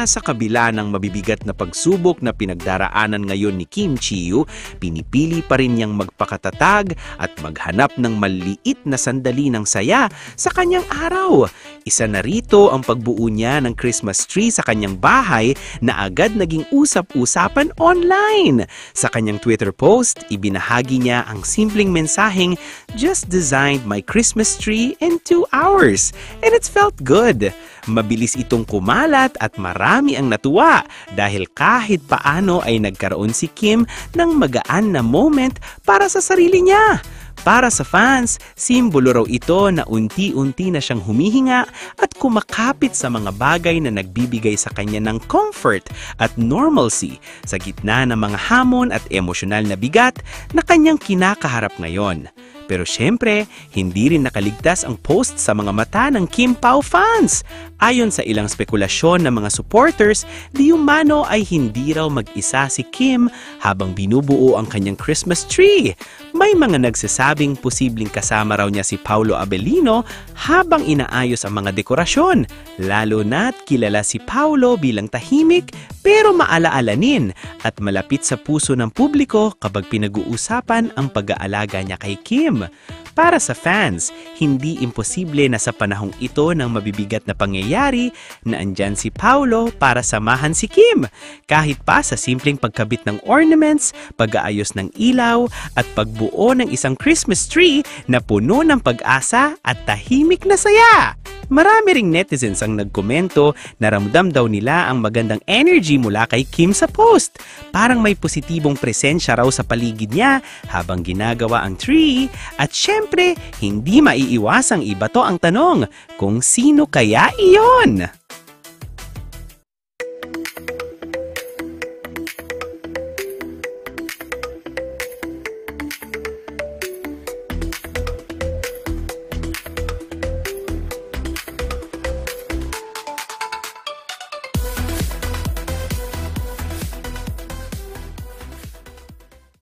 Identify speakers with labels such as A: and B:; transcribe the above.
A: na sa kabila ng mabibigat na pagsubok na pinagdaraanan ngayon ni Kim Chiu, pinipili pa rin niyang magpakatatag at maghanap ng maliit na sandali ng saya sa kanyang araw. Isa na rito ang pagbuo niya ng Christmas tree sa kanyang bahay na agad naging usap-usapan online. Sa kanyang Twitter post, ibinahagi niya ang simpleng mensaheng, "Just designed my Christmas tree in 2 hours and it's felt good." Mabilis itong kumalat at marami ang natuwa dahil kahit paano ay nagkaroon si Kim ng magaan na moment para sa sarili niya. Para sa fans, simbolo raw ito na unti-unti na siyang humihinga at kumakapit sa mga bagay na nagbibigay sa kanya ng comfort at normalcy sa gitna ng mga hamon at emosyonal na bigat na kanyang kinakaharap ngayon. Pero syempre, hindi rin nakaligtas ang post sa mga mata ng Kim Pao fans. Ayon sa ilang spekulasyon ng mga supporters, di umano ay hindi raw mag-isa si Kim habang binubuo ang kanyang Christmas tree. May mga nagsasabing posibleng kasama raw niya si Paolo Abellino habang inaayos ang mga dekorasyon. Lalo na't kilala si Paolo bilang tahimik pero maalaalanin at malapit sa puso ng publiko kapag pinag-uusapan ang pag-aalaga niya kay Kim. Para sa fans, hindi imposible na sa panahong ito ng mabibigat na pangyayari na andyan si Paolo para samahan si Kim. Kahit pa sa simpleng pagkabit ng ornaments, pag-aayos ng ilaw at pagbuo ng isang Christmas tree na puno ng pag-asa at tahimik na saya. Marami ring netizens ang nagkomento na ramdam daw nila ang magandang energy mula kay Kim sa post. Parang may positibong presensya raw sa paligid niya habang ginagawa ang tree at syempre, hindi maiiwasang iba to ang tanong kung sino kaya iyon?